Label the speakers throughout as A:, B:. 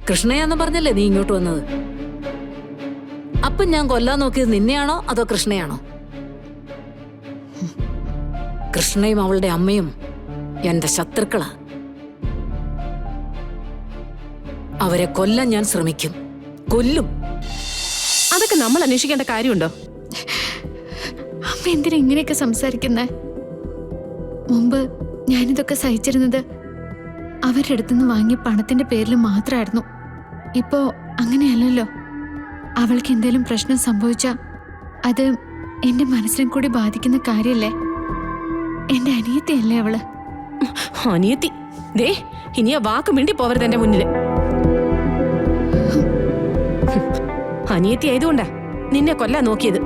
A: കൃഷ്ണയാന്ന് പറഞ്ഞല്ലേ നീ ഇങ്ങോട്ട് വന്നത്? അപ്പം ഞാൻ കൊല്ലാൻ നോക്കിയത് നിന്നെയാണോ അതോ കൃഷ്ണയാണോ? കൃഷ്ണയും അവളുടെ അമ്മയും എന്റെ ശത്രുക്കളാ. അവരെ കൊല്ലാൻ ഞാൻ ശ്രമിക്കും, കൊല്ലും.
B: അതൊക്കെ നമ്മൾ അന്വേഷിക്കേണ്ട കാര്യമുണ്ടോ?
C: അമ്മ എന്തിനാ ഇങ്ങനെയൊക്കെ സംസാരിക്കുന്നേ? മുമ്പ് ഞാനിതൊക്കെ സഹിച്ചിരുന്നത് അവരുടെ അടുത്തുനിന്ന് വാങ്ങിയ പണത്തിന്റെ പേരിൽ മാത്രമായിരുന്നു. ഇപ്പോ അങ്ങനെയല്ലല്ലോ. അവൾക്ക് എന്തേലും പ്രശ്നം സംഭവിച്ചാ അത് എന്റെ മനസ്സിനെ കൂടി ബാധിക്കുന്ന കാര്യല്ലേ? എന്റെ അനിയത്തിയല്ലേ അവള്?
B: അനിയത്തി? ദേ, ഇനി ആ വാക്ക് മിണ്ടി പോവരുത് എന്റെ മുന്നില്. അനിയത്തി ആയതുകൊണ്ടാ നിന്നെ കൊല്ലാൻ നോക്കിയത്.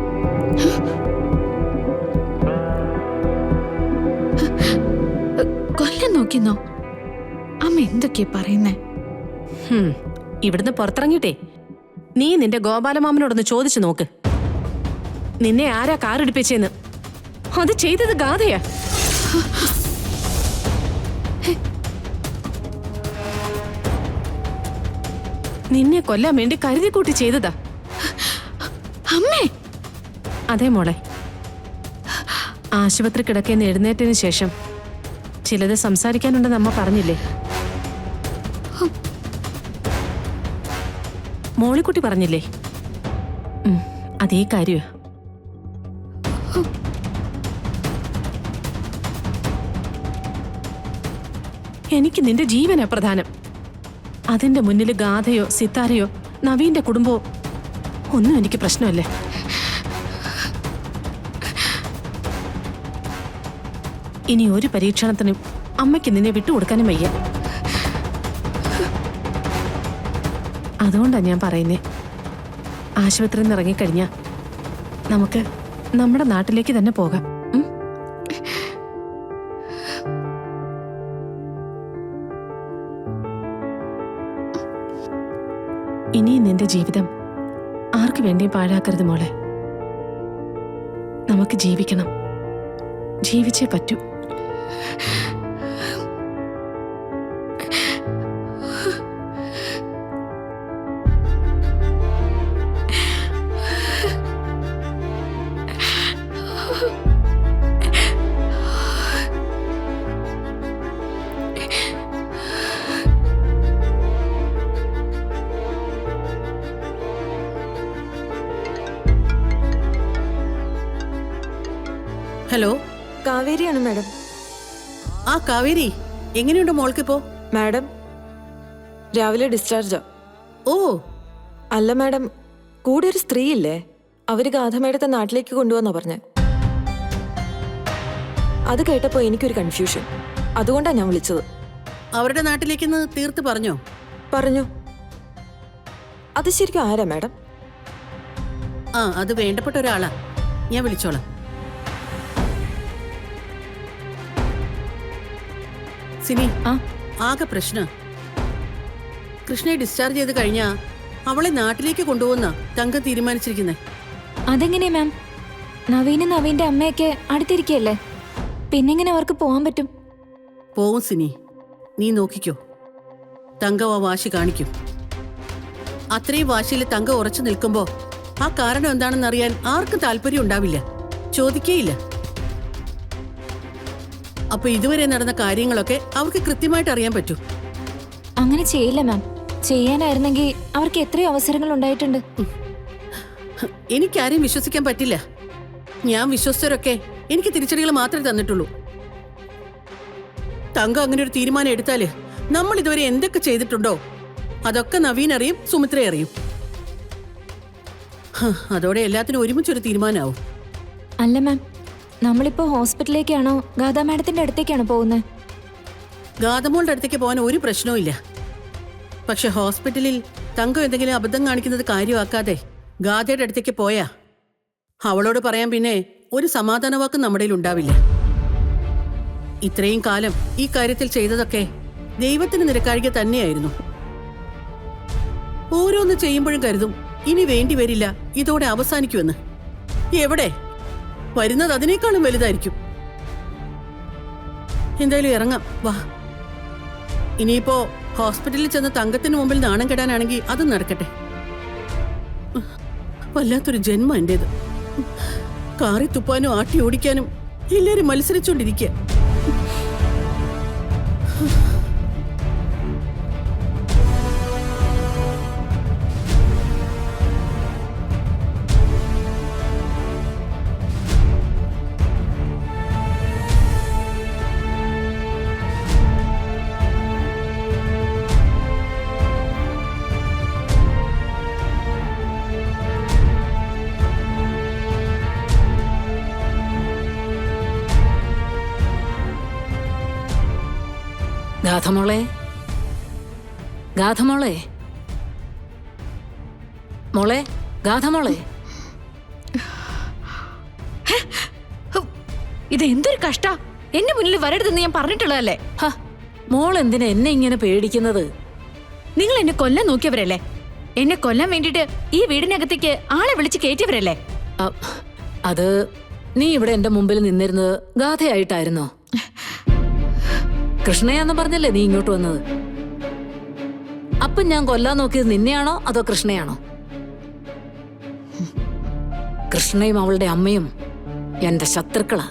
C: കൊല്ലാൻ നോക്കിന്നോ? അമ്മ എന്തൊക്കെയാ പറയുന്നേ?
B: ഇവിടുന്ന് പുറത്തിറങ്ങിയിട്ടേ നീ നിന്റെ ഗോപാലമാമനോടൊന്ന് ചോദിച്ചു നോക്ക്, നിന്നെ ആരാ കാറിടിപ്പിച്ചെന്ന്. അത് ചെയ്തത് ഗാഥയാ. നിന്നെ കൊല്ലാൻ വേണ്ടി കരുതി കൂട്ടി ചെയ്തതാ.
C: അമ്മേ!
B: അതെ മോളെ, ആശുപത്രി കിടക്കേന്ന് എഴുന്നേറ്റതിന് ശേഷം ചിലത് സംസാരിക്കാനുണ്ടെന്ന് അമ്മ പറഞ്ഞില്ലേ? മോളിക്കുട്ടി പറഞ്ഞില്ലേ? അതേ കാര്യമാ. എനിക്ക് നിന്റെ ജീവനാ പ്രധാനം. അതിന്റെ മുന്നിൽ ഗാഥയോ സിത്താരയോ നവീന്റെ കുടുംബമോ ഒന്നും എനിക്ക് പ്രശ്നമല്ലേ. ഇനി ഒരു പരീക്ഷണത്തിനും അമ്മയ്ക്ക് നിന്നെ വിട്ടുകൊടുക്കാനും വയ്യ. അതുകൊണ്ടാണ് ഞാൻ പറയുന്നേ, ആശുപത്രിയിൽ നിന്ന് ഇറങ്ങിക്കഴിഞ്ഞാ നമുക്ക് നമ്മുടെ നാട്ടിലേക്ക് തന്നെ പോകാം. ഇനിയും നിന്റെ ജീവിതം ആർക്കു വേണ്ടിയും പാഴാക്കരുത് മോളെ. നമുക്ക് ജീവിക്കണം, ജീവിച്ചേ പറ്റൂ.
D: ഹലോ,
E: കാവേരിയാണ് മാഡം.
D: ആ കാവേരി, എങ്ങനെയുണ്ട് മോൾക്കിപ്പോ?
E: മാഡം രാവിലെ ഡിസ്ചാർജാ.
D: ഓ
E: അല്ല മാഡം, കൂടെ ഒരു സ്ത്രീ ഇല്ലേ, അവര് ഗാഥ മാഡത്തെ നാട്ടിലേക്ക് കൊണ്ടുവന്നാ പറഞ്ഞേ. അത് കേട്ടപ്പോ എനിക്കൊരു കൺഫ്യൂഷൻ, അതുകൊണ്ടാ ഞാൻ വിളിച്ചത്.
D: അവരുടെ നാട്ടിലേക്കെന്ന് തീർത്ത് പറഞ്ഞോ?
E: പറഞ്ഞു. അത് ശരിക്കും ആരാ മാഡം?
D: ആ, അത് വേണ്ടപ്പെട്ട ഒരാളാ, ഞാൻ വിളിച്ചോളാം. സിനി, ആകെ പ്രശ്ന. കൃഷ്ണയെ ഡിസ്ചാർജ് ചെയ്ത് കഴിഞ്ഞാ അവളെ നാട്ടിലേക്ക് കൊണ്ടുപോകുന്ന തങ്കം തീരുമാനിച്ചിരിക്കുന്നേ.
F: അതെങ്ങനെയാ മാം? നവീനും നവീന്റെ അമ്മയൊക്കെ അടുത്തിരിക്കല്ലേ, പിന്നെങ്ങനെ അവർക്ക് പോകാൻ പറ്റും?
D: പോവും സിനി, നീ നോക്കിക്കോ. തങ്കം ആ വാശി കാണിക്കും. അത്രയും വാശിയിൽ തങ്കം ഉറച്ചു നിൽക്കുമ്പോ ആ കാരണം എന്താണെന്ന് അറിയാൻ ആർക്കും താല്പര്യം ഉണ്ടാവില്ല, ചോദിക്കേയില്ല. അപ്പൊ ഇതുവരെ നടന്ന കാര്യങ്ങളൊക്കെ അവർക്ക് കൃത്യമായിട്ട് അറിയാൻ പറ്റും.
F: അങ്ങനെ ചെയ്യില്ല മാം. ചെയ്യാനായിരുന്നെങ്കിൽ അവർക്ക് എത്രയോ അവസരങ്ങൾ ഉണ്ടായിട്ടുണ്ട്.
D: എനിക്കാരെയും വിശ്വസിക്കാൻ പറ്റില്ല. ഞാൻ വിശ്വസിച്ചവരൊക്കെ എനിക്ക് തിരിച്ചടികൾ മാത്രമേ തന്നിട്ടുള്ളൂ. തങ്കം അങ്ങനെ ഒരു തീരുമാനം എടുത്താല് നമ്മൾ ഇതുവരെ എന്തൊക്കെ ചെയ്തിട്ടുണ്ടോ അതൊക്കെ നവീൻ അറിയും, സുമിത്ര അറിയും. അതോടെ എല്ലാത്തിനും ഒരുമിച്ചൊരു തീരുമാനമാവും.
F: അല്ല മാം, നമ്മളിപ്പോ ഹോസ്പിറ്റലിലേക്കാണോ ഗാഥാ മാഡത്തിന്റെ അടുത്തേക്കാണോ പോകുന്നത്?
D: ഗാഥമോളുടെ അടുത്തേക്ക് പോകാൻ ഒരു പ്രശ്നവും ഇല്ല. പക്ഷെ ഹോസ്പിറ്റലിൽ തങ്കം എന്തെങ്കിലും അബദ്ധം കാണിക്കുന്നത് കാര്യമാക്കാതെ ഗാഥയുടെ അടുത്തേക്ക് പോയാ അവളോട് പറയാൻ പിന്നെ ഒരു സമാധാന വാക്കും നമ്മുടെ ഉണ്ടാവില്ല. ഇത്രയും കാലം ഈ കാര്യത്തിൽ ചെയ്തതൊക്കെ ദൈവത്തിന് നിരക്കാഴിക തന്നെയായിരുന്നു. ഓരോന്ന് ചെയ്യുമ്പോഴും കരുതും ഇനി വേണ്ടി വരില്ല, ഇതോടെ അവസാനിക്കുമെന്ന്. എവിടെ വരുന്നത് അതിനേക്കാളും വലുതായിരിക്കും. എന്തായാലും ഇറങ്ങാം, വാ. ഇനിയിപ്പോ ഹോസ്പിറ്റലിൽ ചെന്ന് തങ്കത്തിന് മുമ്പിൽ നാണം കെടാനാണെങ്കിൽ അത് നടക്കട്ടെ. വല്ലാത്തൊരു ജന്മം എന്റേത്. കാറി തുപ്പാനും ആട്ടി ഓടിക്കാനും എല്ലാരും മത്സരിച്ചുകൊണ്ടിരിക്കുക.
A: ഗാഥമോളെ, ഗാഥമോളെ, മോളെ, ഗാഥമോളെ.
C: ഇത് എന്തൊരു കഷ്ട! എന്റെ മുന്നിൽ വരരുതെന്ന് ഞാൻ പറഞ്ഞിട്ടുള്ളതല്ലേ?
A: ഹ, മോൾ എന്തിനാ എന്നെ ഇങ്ങനെ പേടിക്കുന്നത്?
C: നിങ്ങൾ എന്നെ കൊല്ലാൻ നോക്കിയവരല്ലേ? എന്നെ കൊല്ലാൻ വേണ്ടിട്ട് ഈ വീടിനകത്തേക്ക് ആളെ വിളിച്ച് കയറ്റിയവരല്ലേ?
A: അത് നീ ഇവിടെ എന്റെ മുമ്പിൽ നിന്നിരുന്നത് ഗാഥയായിട്ടായിരുന്നോ? കൃഷ്ണയാന്ന് പറഞ്ഞല്ലേ നീ ഇങ്ങോട്ട് വന്നത്? അപ്പം ഞാൻ കൊല്ലാൻ നോക്കിയത് നിന്നെയാണോ അതോ കൃഷ്ണയാണോ? കൃഷ്ണയും അവളുടെ അമ്മയും എന്റെ ശത്രുക്കളാ.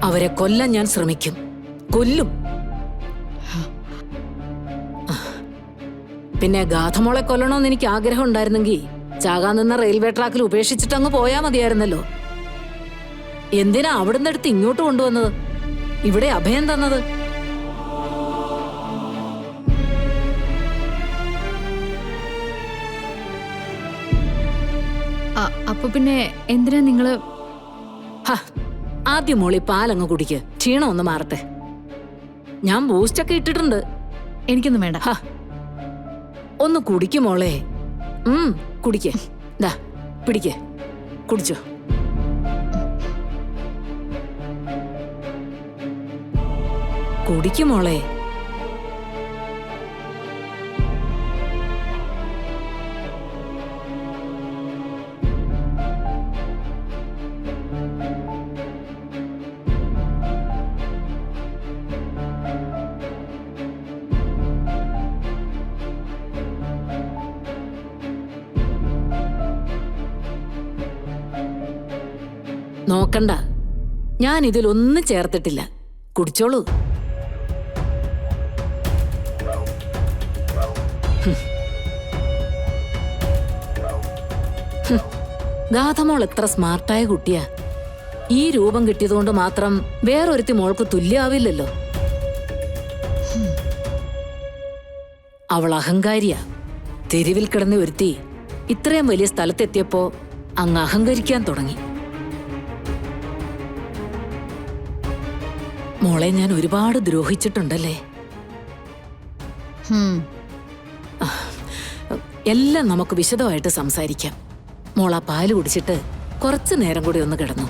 A: അവരെ കൊല്ലാൻ ഞാൻ ശ്രമിക്കും, കൊല്ലും. പിന്നെ ഗാഥമോളെ കൊല്ലണമെന്ന് എനിക്ക് ആഗ്രഹം ഉണ്ടായിരുന്നെങ്കിൽ ചാകാൻ നിന്ന റെയിൽവേ ട്രാക്കിൽ ഉപേക്ഷിച്ചിട്ട് അങ്ങ് പോയാ മതിയായിരുന്നല്ലോ. എന്തിനാ അവിടുന്ന് എടുത്ത് ഇങ്ങോട്ട് കൊണ്ടുവന്നത്, ഇവിടെ അഭയം തന്നത്?
C: അപ്പൊ പിന്നെ എന്തിനാ നിങ്ങള്?
A: ആദ്യം മോളി പാലങ്ങ് കുടിക്ക്, ക്ഷീണം ഒന്ന് മാറട്ടെ. ഞാൻ ബൂസ്റ്റൊക്കെ ഇട്ടിട്ടുണ്ട്.
C: എനിക്കൊന്നും വേണ്ട.
A: ഒന്ന് കുടിക്കും മോളെ. കുടിക്ക്. ദാ പിടിക്ക്, കുടിച്ചോ. കുടിക്കും മോളെ. നോക്കണ്ട, ഞാൻ ഇതിലൊന്നും ചേർത്തിട്ടില്ല. കുടിച്ചോളൂ. ഗാഥമോൾ എത്ര സ്മാർട്ടായ കുട്ടിയാ. ഈ രൂപം കിട്ടിയതുകൊണ്ട് മാത്രം വേറൊരുത്തി മോൾക്ക് തുല്യാവില്ലല്ലോ. അവൾ അഹങ്കാരിയാ. തെരുവിൽ കിടന്ന ഒരുത്തി ഇത്രയും വലിയ സ്ഥലത്തെത്തിയപ്പോ അങ്ങ് അഹങ്കരിക്കാൻ തുടങ്ങി. മോളെ ഞാൻ ഒരുപാട് ദ്രോഹിച്ചിട്ടുണ്ടല്ലേ. എല്ലാം നമുക്ക് വിശദമായിട്ട് സംസാരിക്കാം. മോളാ പാല് കുടിച്ചിട്ട് കുറച്ചു നേരം കൂടി ഒന്ന് കിടന്നു.